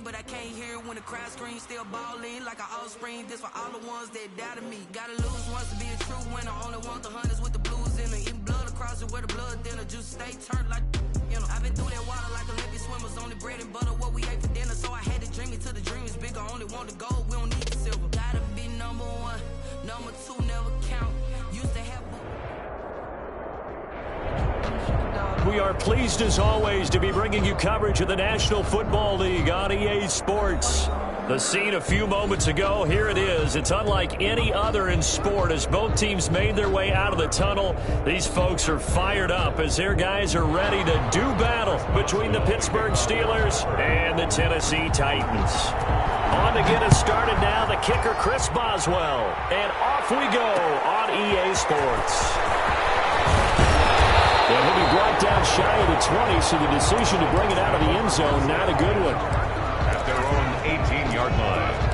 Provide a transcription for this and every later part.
but I can't hear it when the crowd screams. Still balling like an offspring. This for all the ones that doubted me. Gotta lose once to be a true winner. Only want the hunters with the blues in it. Eating blood across it where the blood thinner. Just stay turned like, you know. I've been through that water like Olympic swimmers. Only bread and butter what we ate for dinner. So I had to dream it till the dream is bigger. Only want the gold, we don't need the silver. Gotta be number one. Number two never count. Used to have. We are pleased as always to be bringing you coverage of the National Football League on EA Sports. The scene a few moments ago, here it is. It's unlike any other in sport as both teams made their way out of the tunnel. These folks are fired up as their guys are ready to do battle between the Pittsburgh Steelers and the Tennessee Titans. On to get us started now, the kicker Chris Boswell. And off we go on EA Sports. And he'll be brought down shy of the 20, so the decision to bring it out of the end zone, not a good one. At their own 18-yard line.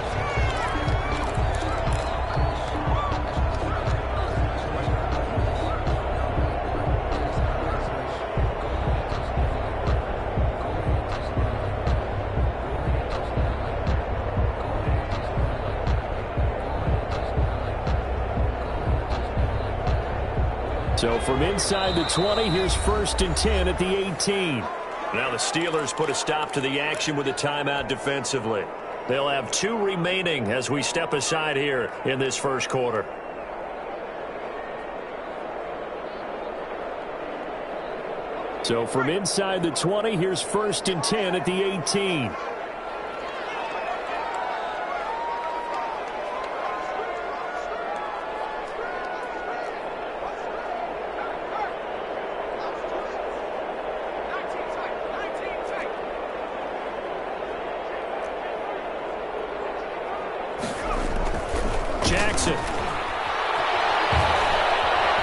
So from inside the 20, here's 1st and 10 at the 18. Now the Steelers put a stop to the action with a timeout defensively. They'll have 2 remaining as we step aside here in this first quarter. So from inside the 20, here's 1st and 10 at the 18.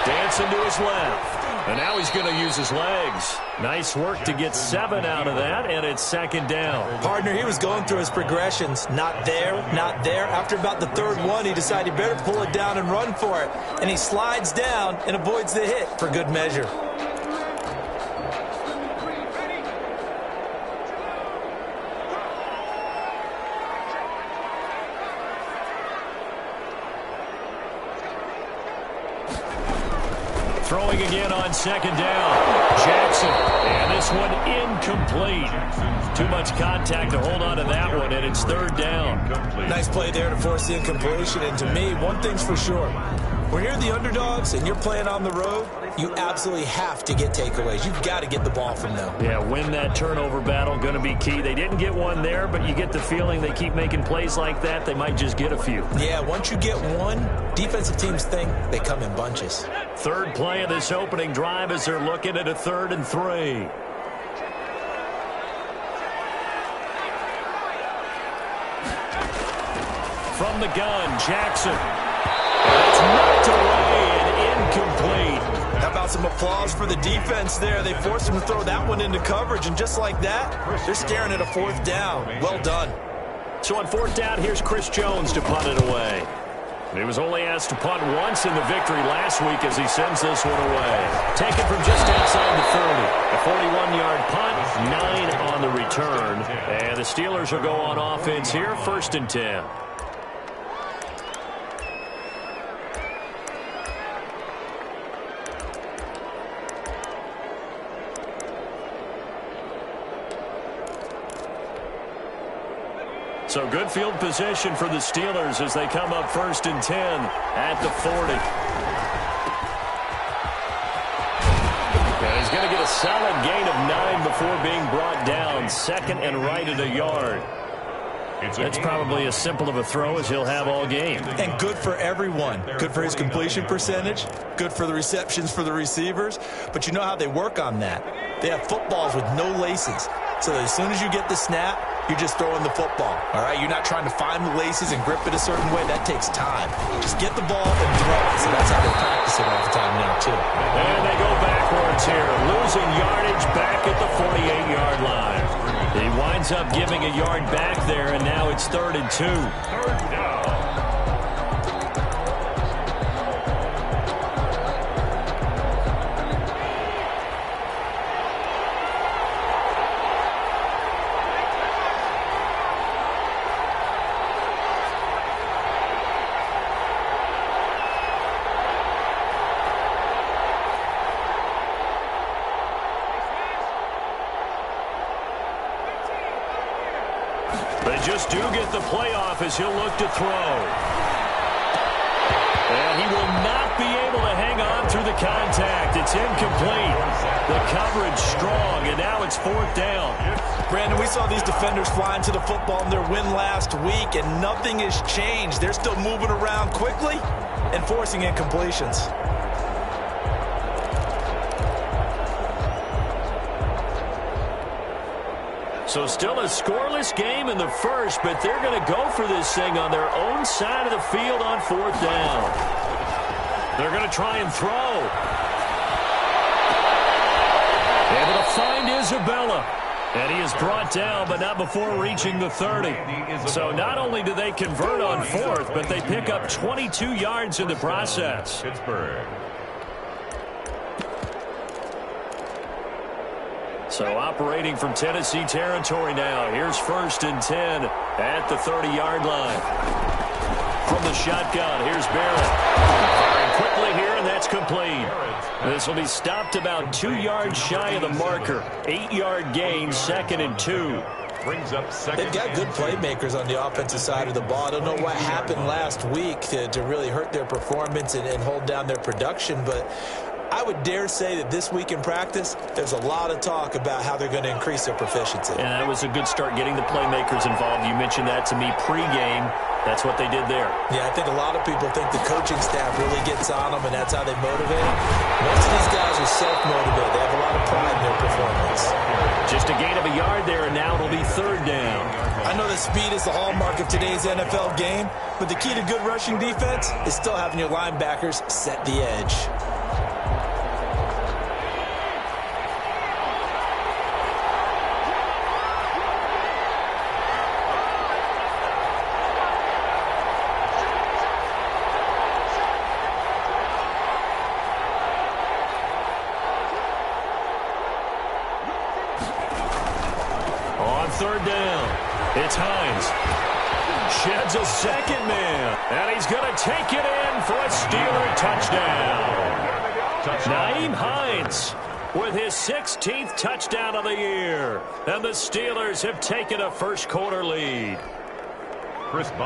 Dancing to his left. And now he's going to use his legs. Nice work to get 7 out of that, and it's 2nd down. Partner, he was going through his progressions. Not there, not there. After about the 3rd one, he decided he better pull it down and run for it. And he slides down and avoids the hit for good measure. Throwing again on 2nd down. Jackson. And this one incomplete. Too much contact to hold on to that one, and it's 3rd down. Nice play there to force the incompletion. And to me, one thing's for sure. When you're the underdogs and you're playing on the road, you absolutely have to get takeaways. You've got to get the ball from them. Yeah, win that turnover battle, going to be key. They didn't get one there, but you get the feeling they keep making plays like that, they might just get a few. Yeah, once you get one, defensive teams think they come in bunches. 3rd play of this opening drive as they're looking at a 3rd and 3. From the gun, Jackson. It's knocked away and incomplete. How about some applause for the defense there? They forced him to throw that one into coverage, and just like that, they're staring at a 4th down. Well done. So on 4th down, here's Chris Jones to punt it away. He was only asked to punt once in the victory last week as he sends this one away. Taken from just outside the 30. A 41-yard punt, 9 on the return. And the Steelers will go on offense here, 1st and 10. So good field position for the Steelers as they come up 1st and 10 at the 40. And he's going to get a solid gain of 9 before being brought down. 2nd and right at a yard. That's probably as simple of a throw as he'll have all game. And good for everyone. Good for his completion percentage. Good for the receptions for the receivers. But you know how they work on that. They have footballs with no laces. So that as soon as you get the snap, you're just throwing the football. All right? You're not trying to find the laces and grip it a certain way. That takes time. Just get the ball and throw it. So that's how they practice it all the time now, too. And they go backwards here. Losing yardage back at the 48-yard line. He winds up giving a yard back there, and now it's 3rd and 2. 3rd down. They just do get the playoff as he'll look to throw. And he will not be able to hang on through the contact. It's incomplete. The coverage strong, and now it's 4th down. Brandon, we saw these defenders flying to the football in their win last week, and nothing has changed. They're still moving around quickly and forcing incompletions. So still a scoreless game in the first, but they're going to go for this thing on their own side of the field on 4th down. They're going to try and throw. Able to find Isabella. And he is brought down, but not before reaching the 30. So not only do they convert on 4th, but they pick up 22 yards in the process. Pittsburgh. So operating from Tennessee territory now. Here's 1st and 10 at the 30-yard line. From the shotgun, here's Barrett. Firing quickly here, and that's complete. This will be stopped about 2 yards shy of the marker. 8-yard gain, 2nd and 2. Brings up second. They've got good playmakers on the offensive side of the ball. I don't know what happened last week to really hurt their performance and hold down their production, but I would dare say that this week in practice, there's a lot of talk about how they're going to increase their proficiency. And that was a good start getting the playmakers involved. You mentioned that to me pregame. That's what they did there. Yeah, I think a lot of people think the coaching staff really gets on them, and that's how they motivate them. Most of these guys are self-motivated. They have a lot of pride in their performance. Just a gain of a yard there, and now it'll be 3rd down. I know that speed is the hallmark of today's NFL game, but the key to good rushing defense is still having your linebackers set the edge. On 3rd down, it's Hines. Sheds a second man, and he's going to take it in for a Steeler touchdown. Nyheim Hines with his 16th touchdown of the year, and the Steelers have taken a first-quarter lead.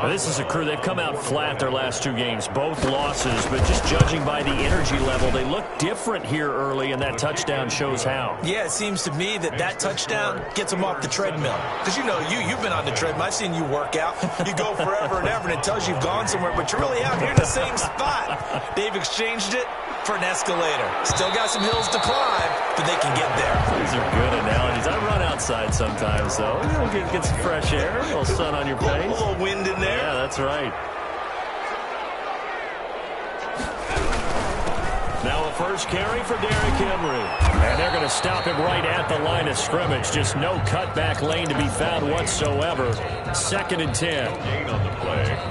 This is a crew. They've come out flat their last 2 games, both losses, but just judging by the energy level, they look different here early, and that touchdown shows how. Yeah, it seems to me that touchdown gets them off the treadmill. Because, you know, you've been on the treadmill. I've seen you work out. You go forever and ever, and it tells you you've gone somewhere, but you're really out here in the same spot. They've exchanged it for an escalator. Still got some hills to climb, but they can get there. These are good analogies. I run outside sometimes, though. Get some fresh air, a little sun on your face. A little wind in there. Yeah, that's right. Now a first carry for Derrick Henry. And they're going to stop him right at the line of scrimmage. Just no cutback lane to be found whatsoever. 2nd and 10. Gain on the play.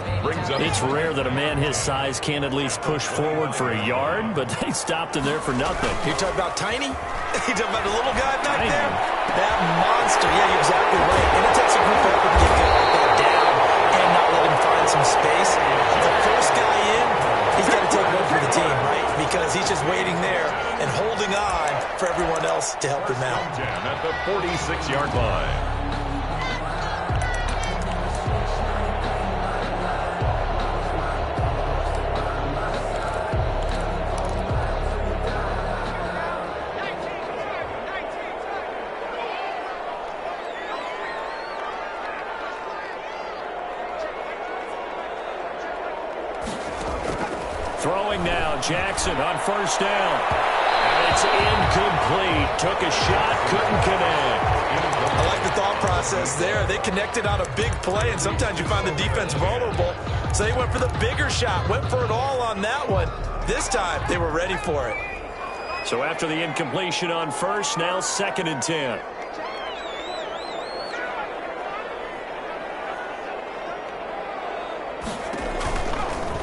It's rare that a man his size can't at least push forward for a yard, but they stopped him there for nothing. You talking about Tiny? You talking about the little guy back there? That monster. Yeah, you're exactly right. And it takes a group effort to get that down and not let him find some space. The first guy in, he's got to take one for the team, right? Because he's just waiting there and holding on for everyone else to help him out. At the 46-yard line. Throwing now, Jackson on 1st down. And it's incomplete. Took a shot, couldn't connect. I like the thought process there. They connected on a big play, and sometimes you find the defense vulnerable. So they went for the bigger shot, went for it all on that one. This time, they were ready for it. So after the incompletion on 1st, now 2nd and 10.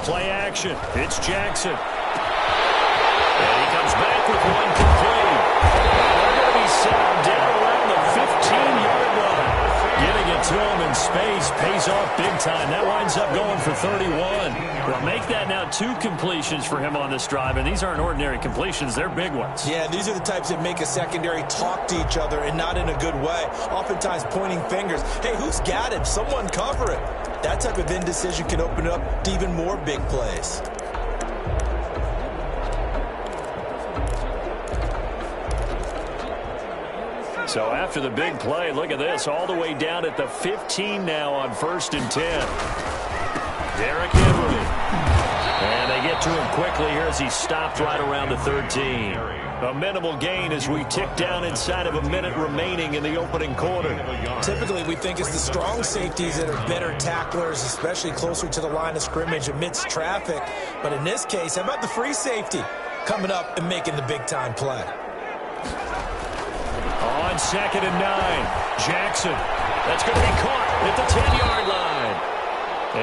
Play action. It's Jackson. And he comes back with one complete. And they're going to be set down around the 15-yard line. Getting it to him in space pays off big time. That winds up going for 31. Well, make that now 2 completions for him on this drive, and these aren't ordinary completions. They're big ones. Yeah, these are the types that make a secondary talk to each other and not in a good way. Oftentimes pointing fingers. Hey, who's got him? Someone cover it. That type of indecision can open it up to even more big plays. So after the big play, look at this, all the way down at the 15 now on 1st and 10. Derrick Henry. And they get to him quickly here as he stopped right around the 13. A minimal gain as we tick down inside of a minute remaining in the opening quarter. Typically, we think it's the strong safeties that are better tacklers, especially closer to the line of scrimmage amidst traffic. But in this case, how about the free safety coming up and making the big-time play? On 2nd and 9, Jackson. That's going to be caught at the 10-yard line.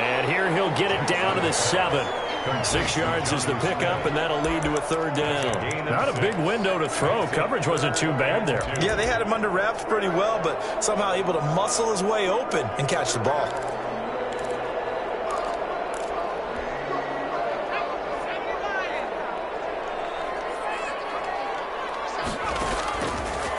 And here he'll get it down to the 7. 6 yards is the pickup, and that'll lead to a 3rd down. Not a big window to throw. Coverage wasn't too bad there. Yeah, they had him under wraps pretty well, but somehow able to muscle his way open and catch the ball.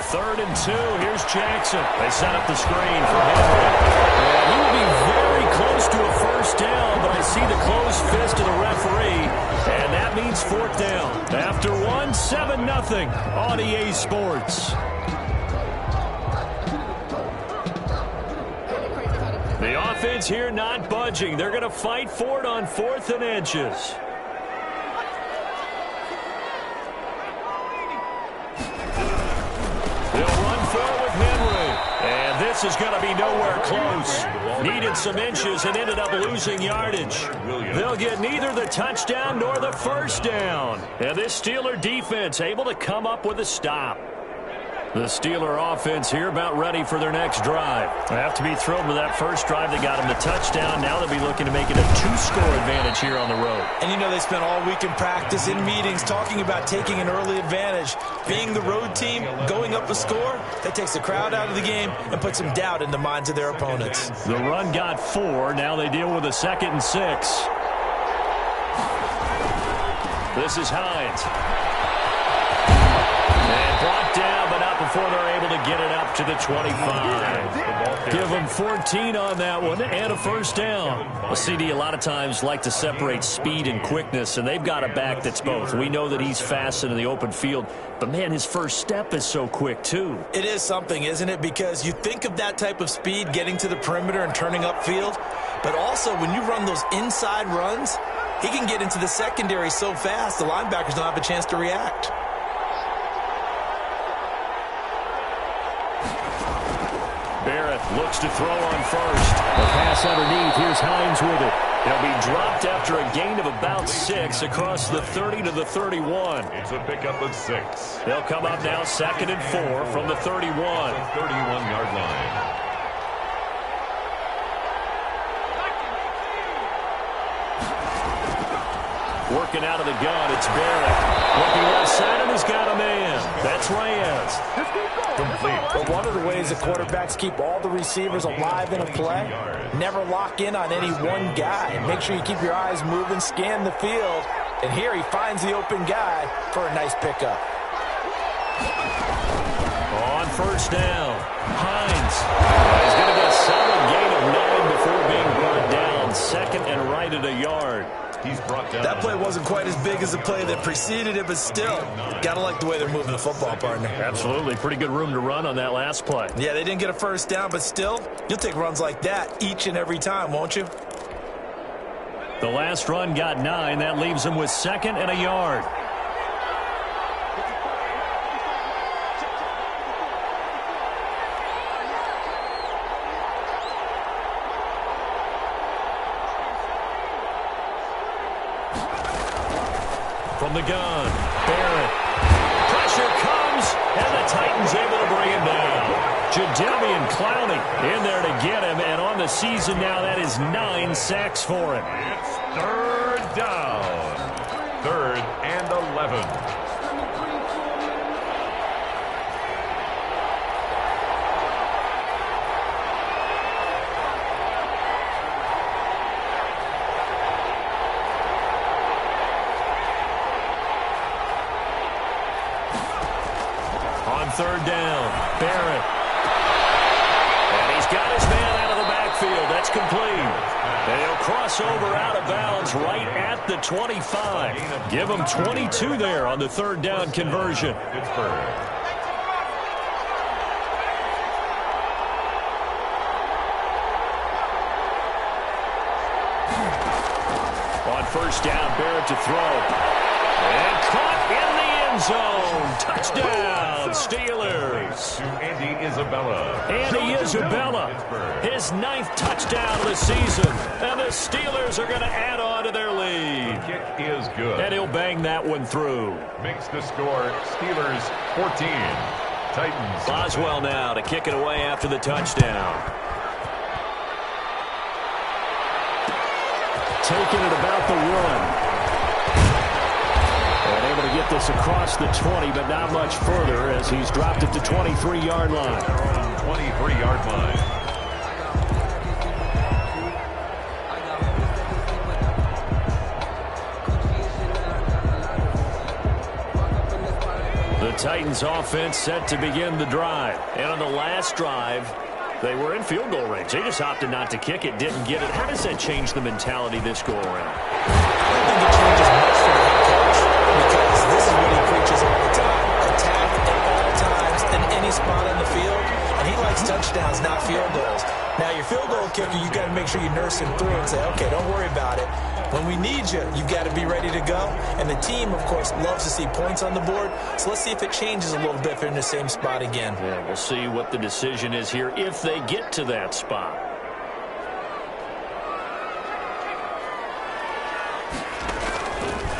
Third and 2. Here's Jackson. They set up the screen for Henry. And he will be very close to a 1st down, but I see the closed fist of the referee, and that means 4th down. After 1, 7-0 on EA Sports. The offense here not budging. They're going to fight for it on 4th and inches. This is going to be nowhere close. Needed some inches and ended up losing yardage. They'll get neither the touchdown nor the 1st down. And this Steeler defense able to come up with a stop. The Steeler offense here about ready for their next drive. They have to be thrilled with that first drive. They got them the touchdown. Now they'll be looking to make it a 2-score advantage here on the road. And you know they spent all week in practice, in meetings, talking about taking an early advantage. Being the road team, going up a score, that takes the crowd out of the game and puts some doubt in the minds of their opponents. The run got 4. Now they deal with a 2nd and 6. This is Hines. And brought down, but not before they're able to get it up to the 25. Give them 14 on that one and a 1st down. Well, CD a lot of times like to separate speed and quickness, and they've got a back that's both. We know that he's fast in the open field, but, man, his first step is so quick, too. It is something, isn't it? Because you think of that type of speed getting to the perimeter and turning upfield, but also when you run those inside runs, he can get into the secondary so fast the linebackers don't have a chance to react. Barrett looks to throw on 1st. The pass underneath. Here's Hines with it. He'll be dropped after a gain of about 6 across the 30 to the 31. It's a pickup of 6. They'll come up now 2nd and 4 from the 31. 31-yard line. Working out of the gun, it's Barrett. Looking left side, and he's got a man. That's Reyes. Complete. But one of the ways the quarterbacks keep all the receivers alive in a play, never lock in on any one guy. Make sure you keep your eyes moving, scan the field. And here he finds the open guy for a nice pickup. On 1st down, Hines. He's going to get a solid gain of 9 before being brought down. 2nd and right at a yard. He's brought down. That play wasn't quite as big as the play that preceded it, but still, gotta like the way they're moving the football, partner. Absolutely. Pretty good room to run on that last play. Yeah, they didn't get a 1st down, but still, you'll take runs like that each and every time, won't you? The last run got 9. That leaves them with 2nd and a yard. From the gun, Barrett. Pressure comes, and the Titans able to bring him down. Jadeveon Clowney in there to get him, and on the season now, that is 9 sacks for him. It's 3rd down. 3rd and 11. third down. Barrett. And he's got his man out of the backfield. That's complete. And he'll cross over out of bounds right at the 25. Give him 22 there on the third down conversion. On first down, Barrett to throw. And caught in the end zone. Touchdown, Steelers. Andy Isabella. Andy Isabella, his 9th touchdown of the season. And the Steelers are going to add on to their lead. Kick is good. And he'll bang that one through. Makes the score Steelers 14. Titans. Boswell now to kick it away after the touchdown. Taking it about the 1. And able to get this across the 20, but not much further as he's dropped it to 23-yard line. 23-yard line. The Titans offense set to begin the drive. And on the last drive, they were in field goal range. They just opted not to kick it, didn't get it. How does that change the mentality this go around? I don't think it changes much for the head coach because this is what he preaches all the time. Attack at all times in any spot on the field. And he likes touchdowns, not field goals. Now, your field goal kicker, you got to make sure you nurse him through and say, okay, don't worry about it. When we need you, you've got to be ready to go. And the team, of course, loves to see points on the board. So let's see if it changes a little bit if they're in the same spot again. Yeah, we'll see what the decision is here if they get to that spot.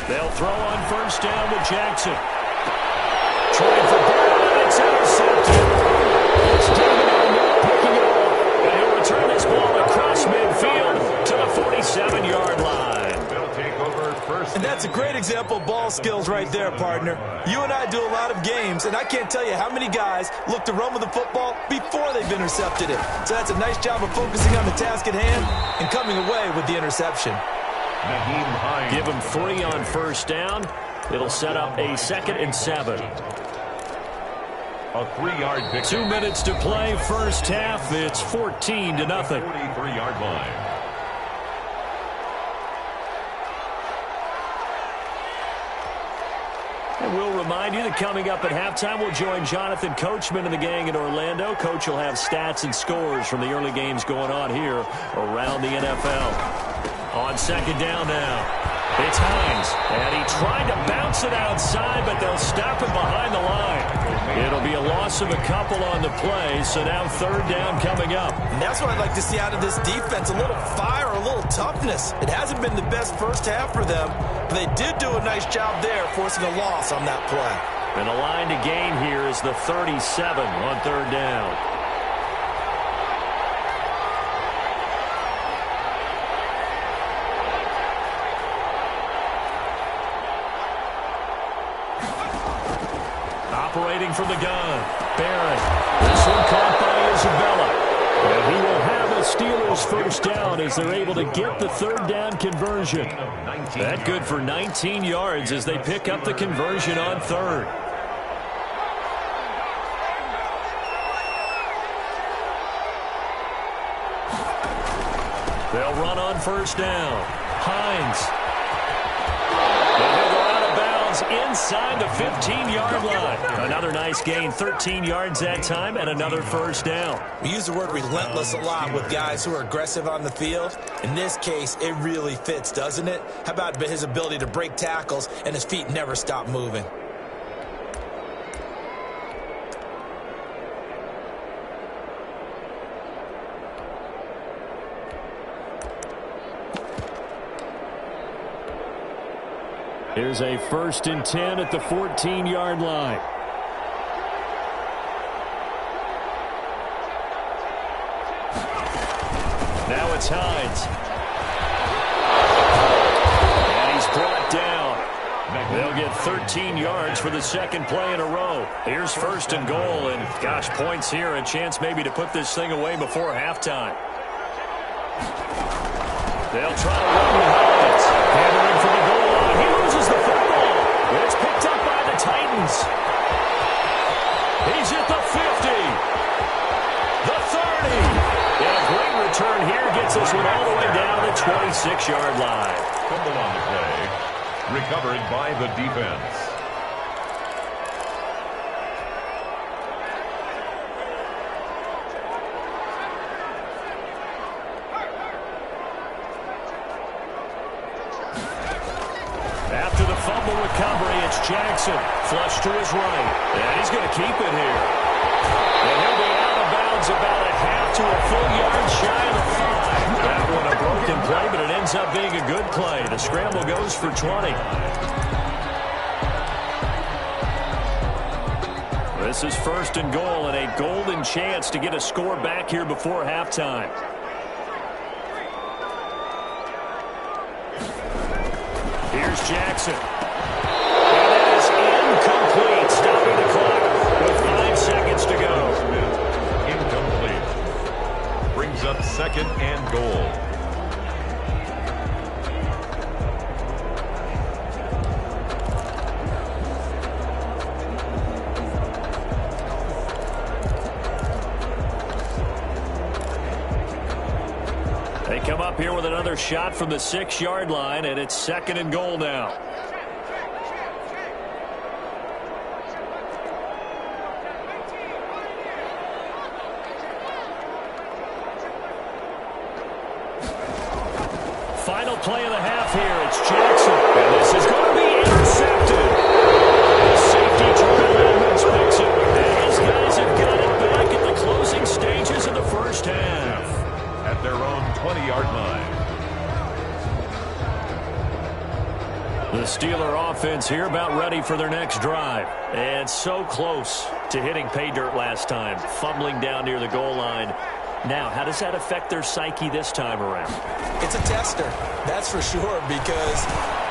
They'll throw on first down with Jackson. Trying for Barrett. It's intercepted. It's David Arnett picking it off. And he'll return this ball across midfield to the 47-yard line. And that's a great example of ball skills right there, partner. You and I do a lot of games, and I can't tell you how many guys look to run with the football before they've intercepted it. So that's a nice job of focusing on the task at hand and coming away with the interception. Give him 3 on first down. It'll set up a 2nd and 7. A 3-yard pickup. 2 minutes to play first half. It's 14-0. 43-yard line. And we'll remind you that coming up at halftime, we'll join Jonathan Coachman and the gang in Orlando. Coach will have stats and scores from the early games going on here around the NFL. On second down now. It's Hines, and he tried to bounce it outside, but they'll stop him behind the line. It'll be a loss of a couple on the play, so now third down coming up. And that's what I'd like to see out of this defense, a little fire, a little toughness. It hasn't been the best first half for them, but they did do a nice job there, forcing a loss on that play. And the line to gain here is the 37 on third down. Operating from the gun, Barrett. This one caught by Isabella. And he will have a Steelers first down as they're able to get the third down conversion. That good for 19 yards as they pick up the conversion on third. They'll run on first down. Hines. Inside the 15-yard line. Another nice gain, 13 yards that time, and another first down. We use the word relentless a lot with guys who are aggressive on the field. In this case, it really fits, doesn't it? How about his ability to break tackles and his feet never stop moving? Here's a 1st and 10 at the 14-yard line. Now it's Hines. And he's brought down. They'll get 13 yards for the second play in a row. Here's 1st and goal, and gosh, points here. A chance maybe to put this thing away before halftime. They'll try to run with Hines. Hammering for the goal line. He loses the football. It's picked up by the Titans. He's at the 50. The 30. And a great return here gets this one all the way down to the 26-yard line. Fumble on the play. Recovered by the defense. After the fumble recovery, it's Jackson. Flush to his right. And he's going to keep it here. And he'll be out of bounds about a half to a full yard shy of the 5. That one a broken play, but it ends up being a good play. The scramble goes for 20. This is 1st and goal and a golden chance to get a score back here before halftime. Here's Jackson. And that is incomplete. Stopping the clock with 5 seconds to go. Incomplete. Brings up 2nd and goal. They come up here with another shot from the 6-yard line, and it's 2nd and goal now. Final play of the half here. It's Jackson. And this is going to be intercepted. The safety Jordan Edmonds picks it. And these guys have got it back at the closing stages of the first half. At their own 20-yard line. The Steeler offense here about ready for their next drive. And so close to hitting pay dirt last time. Fumbling down near the goal line. Now, how does that affect their psyche this time around? It's a tester, that's for sure, because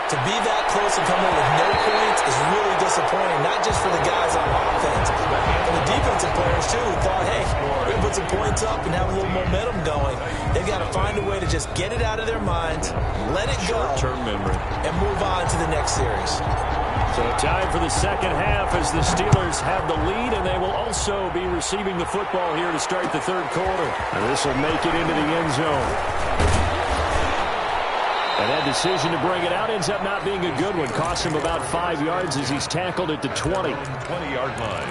to be that close and come in with no points is really disappointing, not just for the guys on offense, and the defensive players, too, who thought, hey, we're going to put some points up and have a little momentum going. They've got to find a way to just get it out of their minds, let it go, short-term memory, and move on to the next series. So time for the second half as the Steelers have the lead, and they will also be receiving the football here to start the third quarter. And this will make it into the end zone. And that decision to bring it out ends up not being a good one. Costs him about 5 yards as he's tackled at the 20. 20-yard line.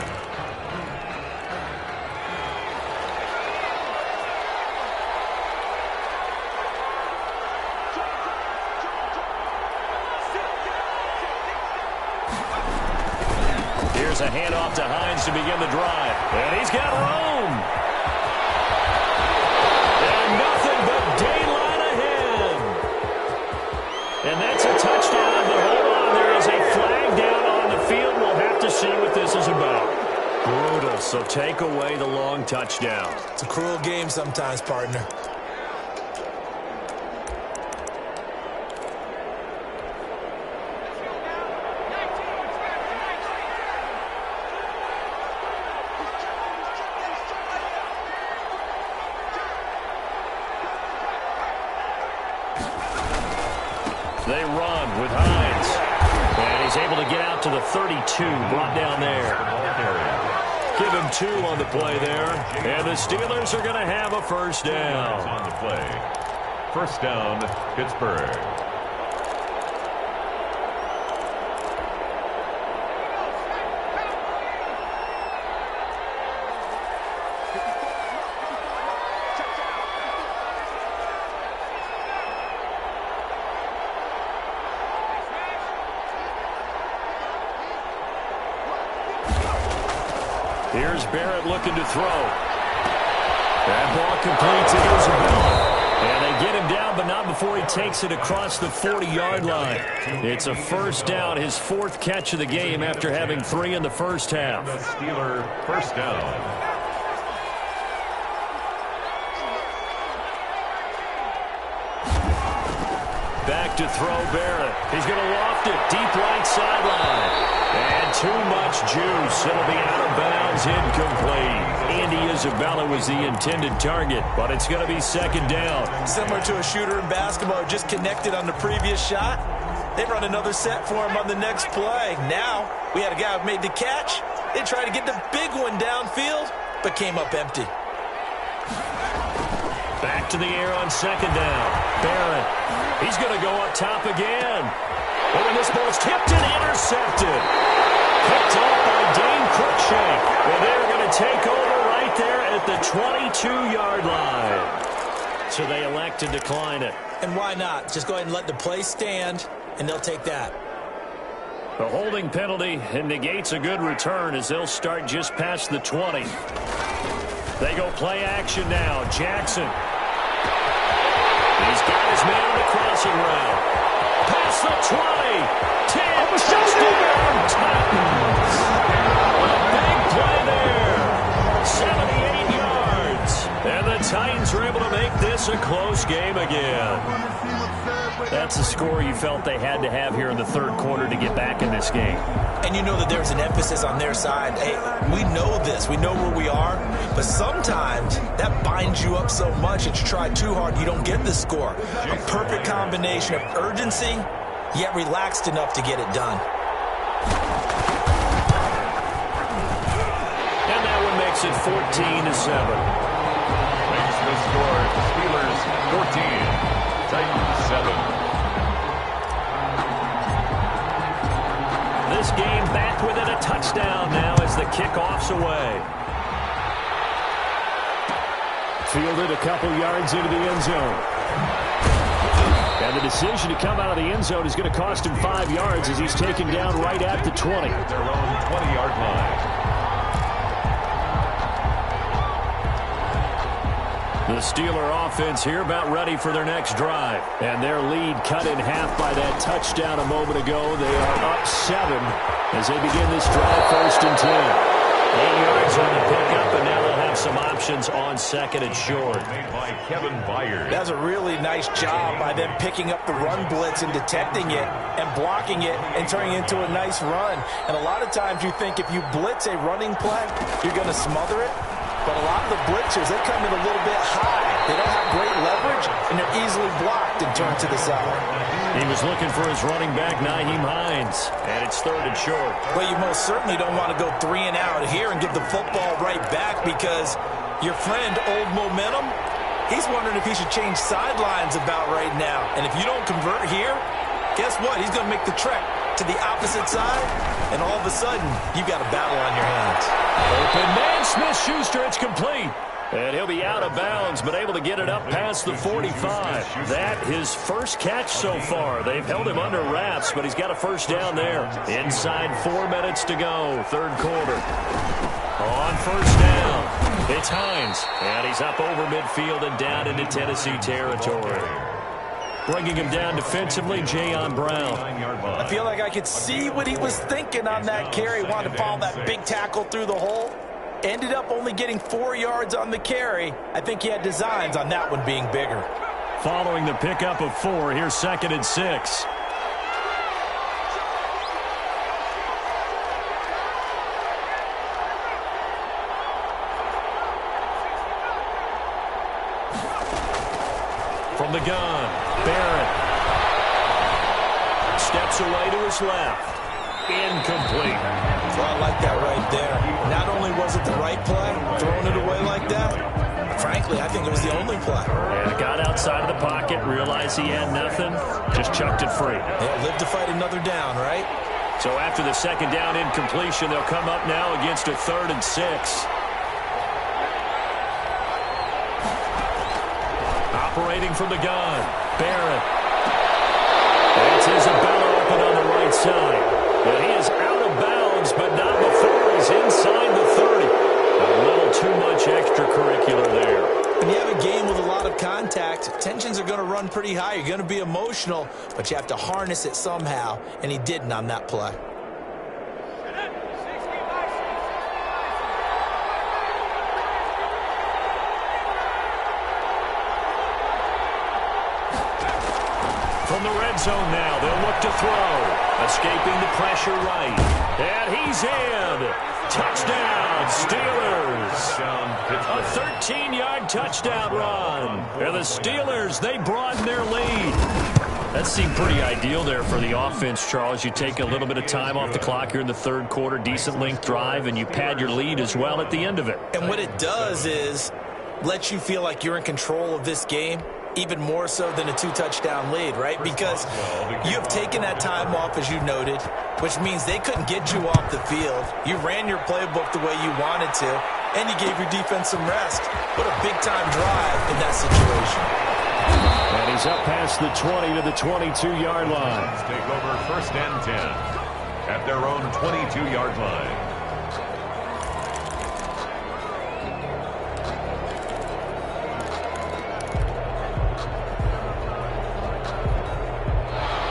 Here's a handoff to Hines to begin the drive. And he's got room. And nothing but daylight ahead. And that's a touchdown. But hold on, there is a flag down on the field. We'll have to see what this is about. Brutal, so take away the long touchdown. It's a cruel game sometimes, partner. They run with Hines. And he's able to get out to the 32, brought down there. Give him 2 on the play there. And the Steelers are going to have a first down. On the play. First down, Pittsburgh. Here's Barrett looking to throw. That ball completes to Isabella. And they get him down, but not before he takes it across the 40-yard line. It's a first down, his 4th catch of the game after having 3 in the first half. The Steeler first down. Back to throw Barrett. He's going to loft it deep right sideline. And too much juice. It'll be out of bounds, incomplete. Andy Isabella was the intended target, but it's going to be second down. Similar to a shooter in basketball who just connected on the previous shot. They run another set for him on the next play. Now, we had a guy who made the catch. They tried to get the big one downfield, but came up empty. Back to the air on second down. Barrett. He's going to go up top again. And when this ball's tipped and intercepted. Picked up by Dane Cruikshank. Well, they're going to take over right there at the 22-yard line. So they elect to decline it. And why not? Just go ahead and let the play stand, and they'll take that. The holding penalty negates a good return as they'll start just past the 20. They go play action now. Jackson. He's got his man on the crossing route. Past the 20. 10. Touchdown, Titans. A big play there. 78 yards. And the Titans are able to make this a close game again. That's a score you felt they had to have here in the third quarter to get back in this game. And you know that there's an emphasis on their side. Hey, we know this. We know where we are. But sometimes that binds you up so much that you try too hard, you don't get the score. A perfect combination of urgency, yet relaxed enough to get it done. And that one makes it 14-7. Makes the score Steelers 14, Titans 7. This game back within a touchdown now as the kickoff's away. Fielded a couple yards into the end zone. And the decision to come out of the end zone is going to cost him 5 yards as he's taken down right at the 20. At their own 20-yard line. The Steeler offense here about ready for their next drive. And their lead cut in half by that touchdown a moment ago. They are up 7 as they begin this drive, 1st and 10. 8 yards on the pickup, and now they'll have some options on second and short. Made by Kevin Byard. That's a really nice job by them picking up the run blitz and detecting it and blocking it and turning it into a nice run. And a lot of times you think if you blitz a running play, you're going to smother it. But a lot of the blitzers, they come in a little bit high. They don't have great leverage, and they're easily blocked and turned to the side. He was looking for his running back, Nyheim Hines, and it's 3rd and short. Well, you most certainly don't want to go 3 and out here and give the football right back because your friend, Old Momentum, he's wondering if he should change sidelines about right now. And if you don't convert here, guess what? He's going to make the trek to the opposite side, and all of a sudden, you've got a battle on your hands. Open man, Smith-Schuster, it's complete. And he'll be out of bounds, but able to get it up past the 45. That his first catch so far. They've held him under wraps, but he's got a first down there. Inside 4 minutes to go, 3rd quarter. On first down, it's Hines. And he's up over midfield and down into Tennessee territory. Bringing him down defensively, Jayon Brown. I feel like I could see what he was thinking on that carry. Wanted to follow that big tackle through the hole. Ended up only getting 4 yards on the carry. I think he had designs on that one being bigger. Following the pickup of 4, here's 2nd and 6. From the gun, Barrett. Steps away to his left. Incomplete. Well, I like that right there. Not only was it the right play, throwing it away like that, frankly, I think it was the only play. Yeah, got outside of the pocket, realized he had nothing, just chucked it free. Yeah, live to fight another down, right? So after the 2nd down incompletion, they'll come up now against a 3rd and 6. Operating from the gun, Barrett. It's Isabella open on the right side. And he is out of bounds, but not before he's inside the 30. A little too much extracurricular there. When you have a game with a lot of contact, tensions are going to run pretty high. You're going to be emotional, but you have to harness it somehow, and he didn't on that play. From the red zone now, they'll look to throw. Escaping the pressure right. And he's in. Touchdown, Steelers. A 16-yard touchdown run. And the Steelers, they broaden their lead. That seemed pretty ideal there for the offense, Charles. You take a little bit of time off the clock here in the third quarter, decent length drive, and you pad your lead as well at the end of it. And what it does is let you feel like you're in control of this game, even more so than a 2-touchdown lead, right? Because you have taken that time off, as you noted, which means they couldn't get you off the field. You ran your playbook the way you wanted to, and you gave your defense some rest. What a big-time drive in that situation. And he's up past the 20 to the 22-yard line. Take over 1st and 10 at their own 22-yard line.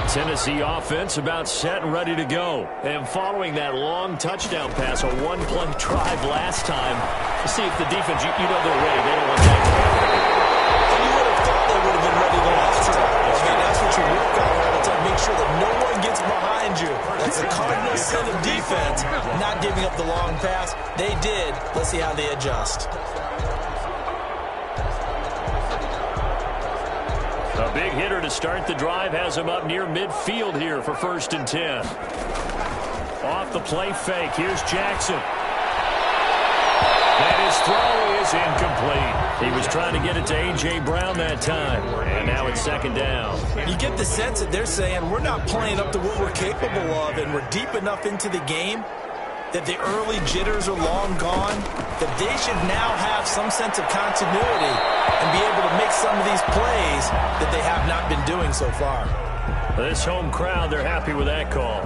Tennessee offense about set and ready to go. And following that long touchdown pass, a one-play drive last time, to see if the defense, you know they're ready. They don't want that to happen. And you would have thought they would have been ready the last time. I mean, that's what you work on all the time. Make sure that no one gets behind you. That's the cardinal sin of defense, not giving up the long pass. They did. Let's see how they adjust. A big hitter to start the drive has him up near midfield here for 1st and 10. Off the play fake, here's Jackson. And his throw is incomplete. He was trying to get it to A.J. Brown that time. And now it's 2nd down. You get the sense that they're saying we're not playing up to what we're capable of, and we're deep enough into the game that the early jitters are long gone, that they should now have some sense of continuity and be able to make some of these plays that they have not been doing so far. This home crowd, they're happy with that call.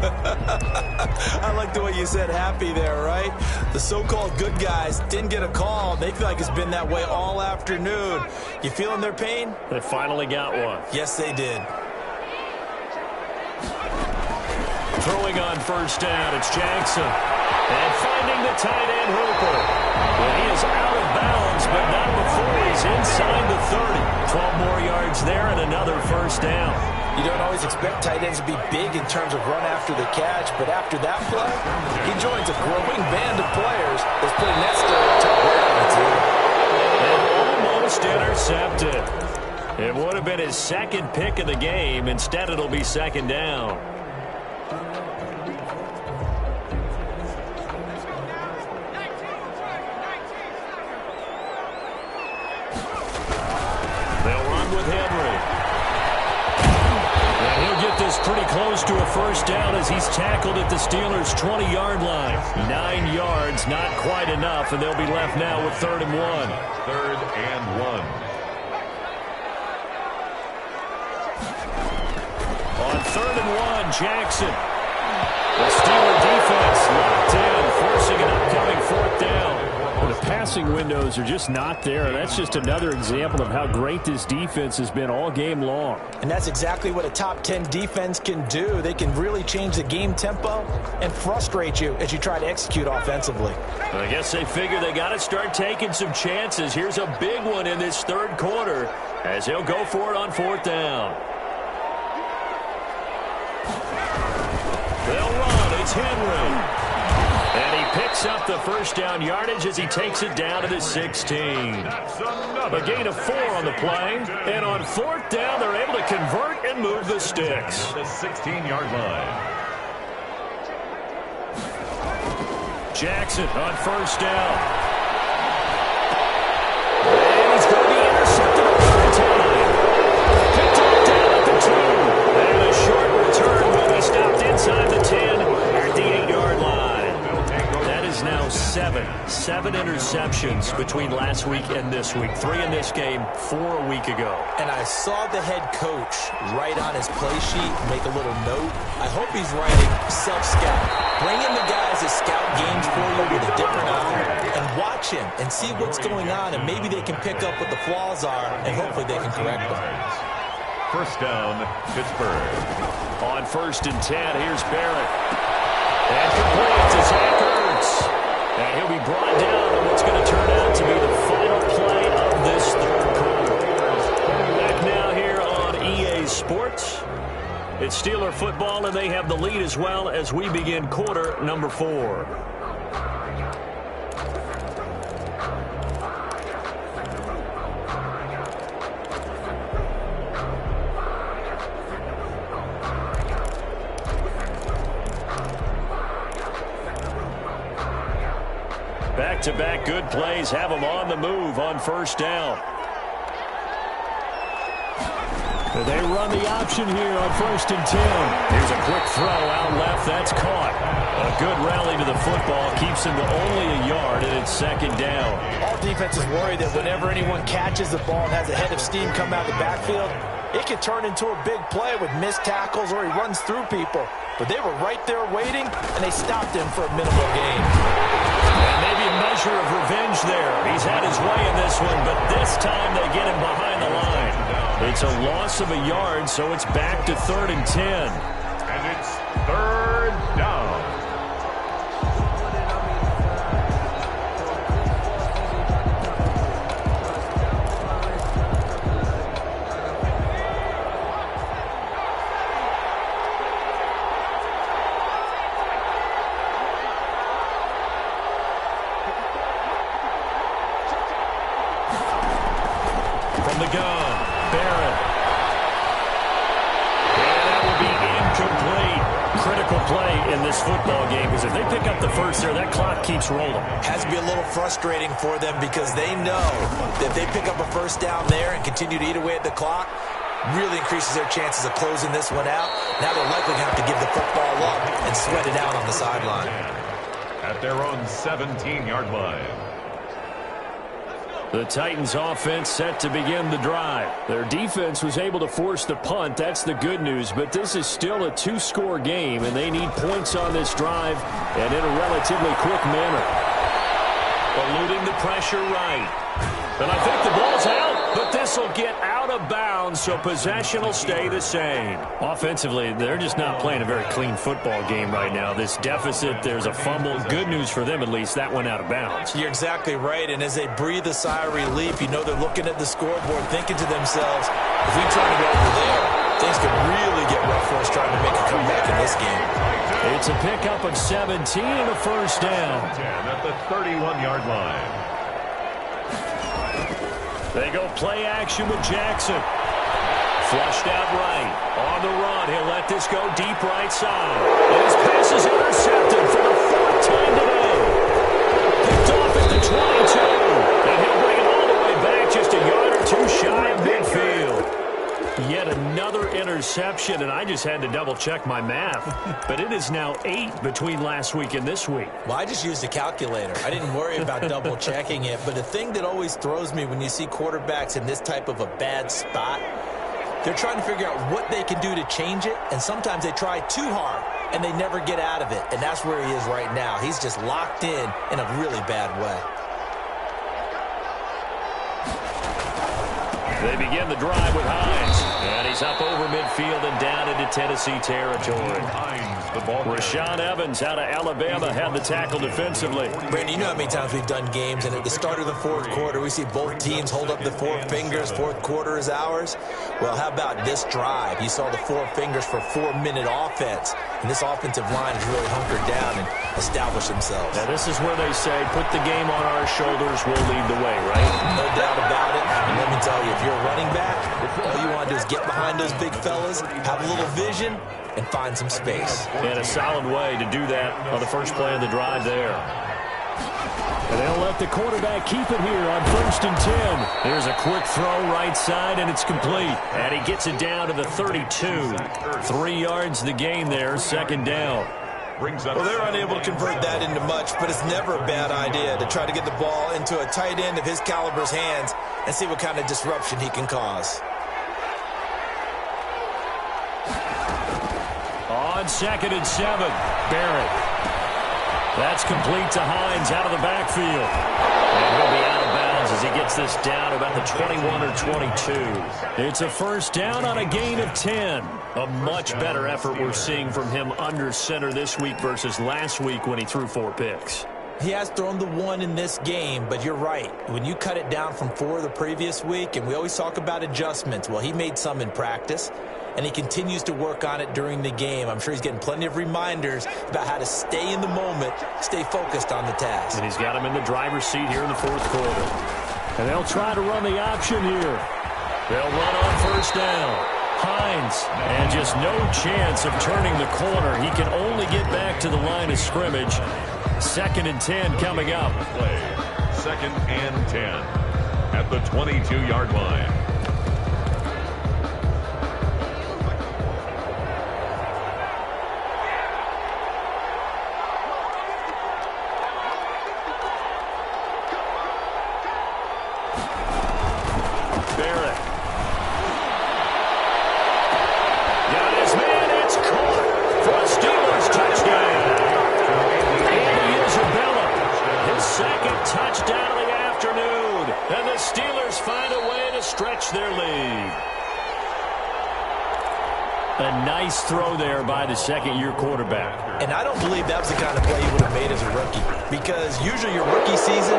I like the way you said happy there, right? The so-called good guys didn't get a call. They feel like it's been that way all afternoon. You feeling their pain? They finally got one. Yes, they did. Throwing on 1st down, it's Jackson. And finding the tight end, Hooper. Well, he is out of bounds, but not before he's inside the 30. 12 more yards there and another 1st down. You don't always expect tight ends to be big in terms of run after the catch, but after that play, he joins a growing band of players that's putting that stereotype right on the team. And almost intercepted. It would have been his 2nd pick of the game. Instead, it'll be 2nd down. Pretty close to a 1st down as he's tackled at the Steelers' 20-yard line. 9 yards, not quite enough, and they'll be left now with 3rd and 1. 3rd and 1. On 3rd and 1, Jackson. The Steeler defense locked in, forcing an upcoming 4th down. The passing windows are just not there. That's just another example of how great this defense has been all game long. And that's exactly what a top 10 defense can do. They can really change the game tempo and frustrate you as you try to execute offensively. I guess they figure they got to start taking some chances. Here's a big one in this 3rd quarter as he'll go for it on 4th down. They'll run. It's Henry. And he picks up the 1st down yardage as he takes it down to the 16. A gain of 4 on the play. And on 4th down, they're able to convert and move the sticks. The 16-yard line. Jackson on 1st down. And he's going to be intercepted over the 10. Picked up down at the 2. And a short return will be stopped inside the 10 at the 8-yard line. That is now 7 interceptions between last week and this week. 3 in this game, 4 a week ago. And I saw the head coach write on his play sheet, make a little note. I hope he's writing self-scout. Bring in the guys that scout games for you with a different eye and watch him and see what's going on, and maybe they can pick up what the flaws are, and hopefully they can correct them. 1st down, Pittsburgh. On 1st and 10, here's Barrett. And complete to Zach Ertz. And he'll be brought down on what's going to turn out to be the final play of this 3rd quarter. Back now here on EA Sports. It's Steeler football, and they have the lead as well as we begin quarter number 4. back-to-back good plays have them on the move on first down. They run the option here on 1st and 10. Here's a quick throw out left. That's caught. A good rally to the football. Keeps him to only a yard, and it's 2nd down. All defenses worry that whenever anyone catches the ball and has a head of steam come out of the backfield, it can turn into a big play with missed tackles or he runs through people. But they were right there waiting, and they stopped him for a minimal gain. And maybe a measure of revenge there. He's had his way in this one, but this time they get him behind the line. It's a loss of a yard, so it's back to 3rd and 10. And it's 3rd down. From the gun, Barrett. And that will be incomplete. Critical play in this football game, because if they pick up the first there, that clock keeps rolling. Has to be a little frustrating for them because they know that if they pick up a first down there and continue to eat away at the clock, really increases their chances of closing this one out. Now they're likely going to have to give the football up and sweat it out on the sideline. At their own 17-yard line. The Titans offense set to begin the drive. Their defense was able to force the punt. That's the good news. But this is still a 2-score game, and they need points on this drive and in a relatively quick manner. Eluding the pressure right. And I think the ball's out, but this will get out of bounds, so possession will stay the same. Offensively, they're just not playing a very clean football game right now. This deficit, there's a fumble. Good news for them, at least. That went out of bounds. You're exactly right, and as they breathe a sigh of relief, you know they're looking at the scoreboard, thinking to themselves, if we turn it over there, things could really get rough for us trying to make a comeback in this game. It's a pickup of 17 and a first down. 10 at the 31-yard line. They go play action with Jackson. Flushed out right. On the run. He'll let this go deep right side. And his pass is intercepted for the 4th time today. Picked off at the 22. And he'll bring it all the way back just a yard or 2 shy of midfield. Yet another interception, and I just had to double-check my math. But it is now 8 between last week and this week. Well, I just used a calculator. I didn't worry about double-checking it. But the thing that always throws me when you see quarterbacks in this type of a bad spot, they're trying to figure out what they can do to change it, and sometimes they try too hard, and they never get out of it. And that's where he is right now. He's just locked in a really bad way. They begin the drive with Hines. And he's up over midfield and down into Tennessee territory. Rashaan Evans out of Alabama had the tackle defensively. Brandon, you know how many times we've done games, and at the start of the 4th quarter, we see both teams hold up the 4 fingers. 4th quarter is ours. Well, how about this drive? You saw the 4 fingers for 4-minute offense. And this offensive line has really hunkered down and established themselves. Now, this is where they say, put the game on our shoulders, we'll lead the way, right? No doubt about it. And let me tell you, if you're a running back, all you want to do is get behind those big fellas, have a little vision, and find some space. And a solid way to do that on the first play of the drive there. And they'll let the quarterback keep it here on 1st and 10. Here's a quick throw right side, and it's complete. And he gets it down to the 32. 3 yards the gain there, 2nd down. Well, they're unable to convert that into much, but it's never a bad idea to try to get the ball into a tight end of his caliber's hands and see what kind of disruption he can cause. On 2nd and 7, Barrett. That's complete to Hines out of the backfield. And he'll be out of bounds as he gets this down about the 21 or 22. It's a first down on a gain of 10. A much better effort we're seeing from him under center this week versus last week when he threw 4 picks. He has thrown the 1 in this game, but you're right. When you cut it down from 4 the previous week, and we always talk about adjustments, well, he made some in practice, and he continues to work on it during the game. I'm sure he's getting plenty of reminders about how to stay in the moment, stay focused on the task. And he's got him in the driver's seat here in the 4th quarter. And they'll try to run the option here. They'll run on first down. Hines, and just no chance of turning the corner. He can only get back to the line of scrimmage. 2nd and 10 coming up. Play. 2nd and 10 at the 22-yard line. Their lead. A nice throw there by the second-year quarterback. And I don't believe that was the kind of play he would have made as a rookie, because usually your rookie season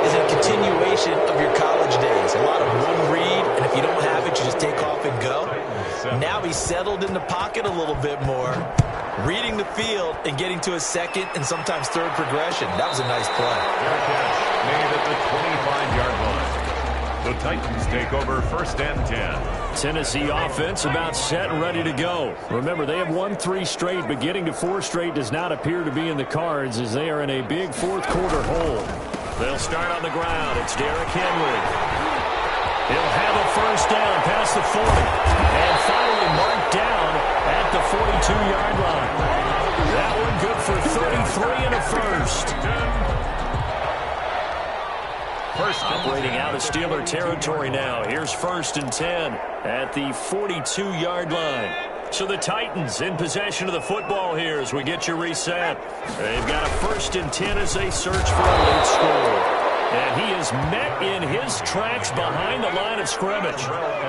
is a continuation of your college days. A lot of one read, and if you don't have it, you just take off and go. Now he's settled in the pocket a little bit more, reading the field and getting to a second and sometimes third progression. That was a nice play. Their catch made at the 25-yard line. The Titans take over 1st and 10. Tennessee offense about set and ready to go. Remember, they have won 3 straight, but getting to 4 straight does not appear to be in the cards as they are in a big fourth-quarter hole. They'll start on the ground. It's Derrick Henry. He'll have a first down past the 40. And finally marked down at the 42-yard line. That one good for 33 and a first. Operating out of Steeler territory now. Here's 1st and 10 at the 42-yard line. So the Titans in possession of the football here as we get you reset. They've got a 1st and 10 as they search for a late score. And he is met in his tracks behind the line of scrimmage.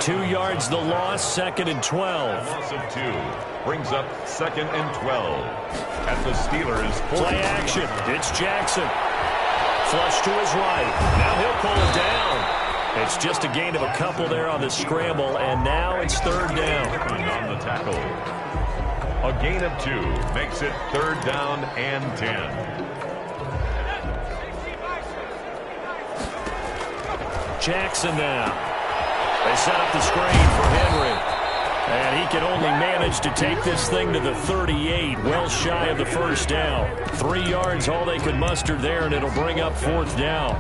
2 yards the loss, 2nd and 12. Loss of 2 brings up 2nd and 12 at the Steelers. Play action. It's Jackson. Flush to his right. Now he'll pull it down. It's just a gain of a couple there on the scramble, and now it's 3rd down. On the tackle. A gain of 2 makes it 3rd down and 10. Jackson now. They set up the screen for Henry. And he can only manage to take this thing to the 38, well shy of the first down. 3 yards, all they could muster there, and it'll bring up 4th down.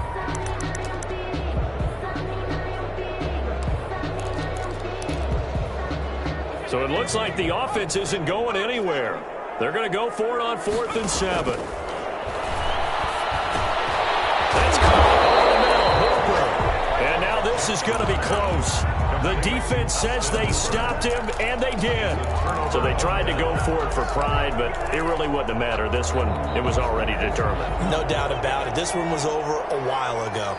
So it looks like the offense isn't going anywhere. They're going to go for it on 4th and 7. That's caught over the middle. Hooper. And now this is going to be close. The defense says they stopped him, and they did. So they tried to go for it for pride, but it really wouldn't have mattered. This one, it was already determined. No doubt about it. This one was over a while ago.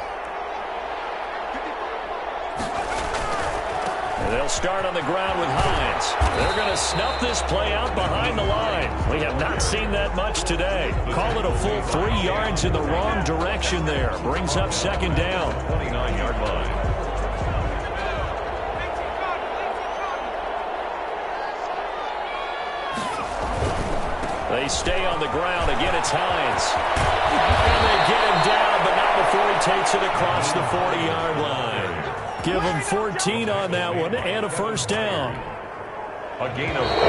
And they'll start on the ground with Hines. They're going to snuff this play out behind the line. We have not seen that much today. Call it a full 3 yards in the wrong direction there. Brings up 2nd down. 29-yard line. They stay on the ground. Again, it's Hines. And they get him down, but not before he takes it across the 40-yard line. Give him 14 on that one and a first down. A gain of 14.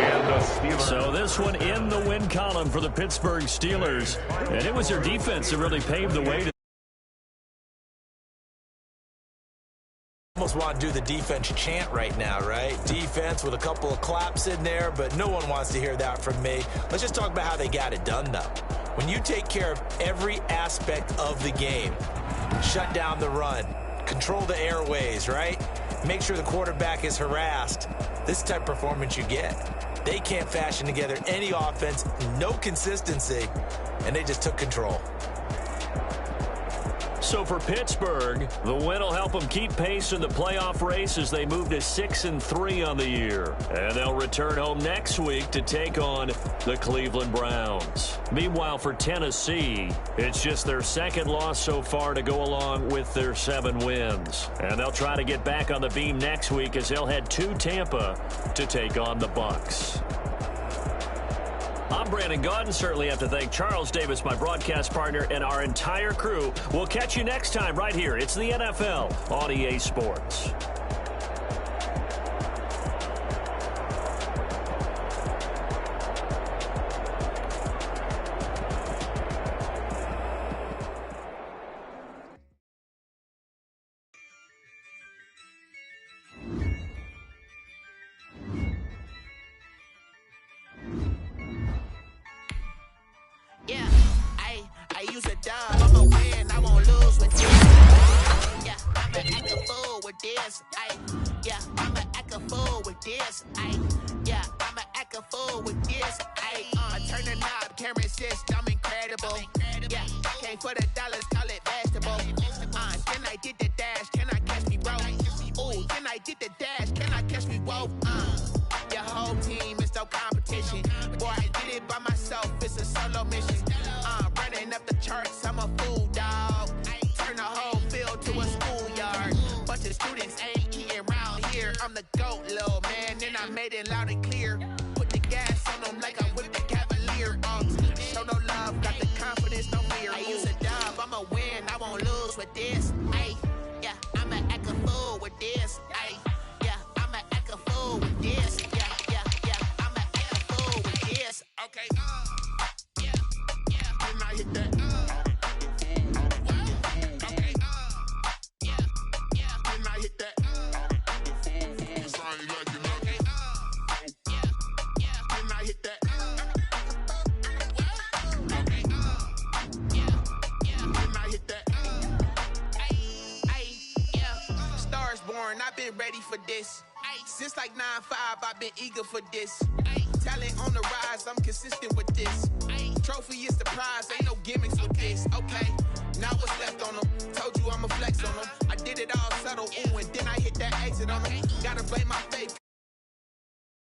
And the Steelers. So this one in the win column for the Pittsburgh Steelers. And it was their defense that really paved the way to almost want to do the defense chant right now, right? Defense with a couple of claps in there, but no one wants to hear that from me. Let's just talk about how they got it done, though. When you take care of every aspect of the game, shut down the run, control the airways, right? Make sure the quarterback is harassed. This type of performance you get. They can't fashion together any offense, no consistency, and they just took control. So for Pittsburgh, the win will help them keep pace in the playoff race as they move to 6-3 on the year. And they'll return home next week to take on the Cleveland Browns. Meanwhile, for Tennessee, it's just their 2nd loss so far to go along with their 7 wins. And they'll try to get back on the beam next week as they'll head to Tampa to take on the Bucs. I'm Brandon Gaudin. Certainly have to thank Charles Davis, my broadcast partner, and our entire crew. We'll catch you next time right here. It's the NFL on EA Sports. dub, I'ma win, I won't lose with this. Yeah, I'ma act a fool with this. Yeah, I'ma act a fool with this. Yeah, I'ma act a fool with this. Turn the knob, camera assist, I'm incredible. Yeah, came for the dollars, call it vegetable. Then I did the dash, can I catch me, bro? Ooh, then I did the dash, can I catch me, whoa? Your whole team is no competition. Boy, I did it by myself, it's a solo mission. Running up the charts, I'm a fool, dog. Turn the whole field to a schoolyard. Bunch of students ain't eating round here. I'm the GOAT, little man, and I made it loud and clear. Put the gas on them like I whipped the Cavalier. Show no love, got the confidence, no fear. I use a dub, I'ma win, I won't lose with this. Yeah, I'ma act a fool with this. Yeah, I'ma act a fool with this. Yeah, I'ma act a fool with this. Okay, yeah, can I hit that? Okay, yeah, can I hit that? Cause I ain't like it. Okay, yeah, can I hit that? Okay, yeah, can I hit that? Yeah, stars born, I've been ready for this. Since like 9-5, I've been eager for this. Talent on the rise, I'm consistent with this. Trophy is the prize, ain't no gimmicks with this. Okay, now what's left on them? Told you I'ma flex on them. I did it all subtle, ooh, and then I hit that exit on them. Gotta blame my faith,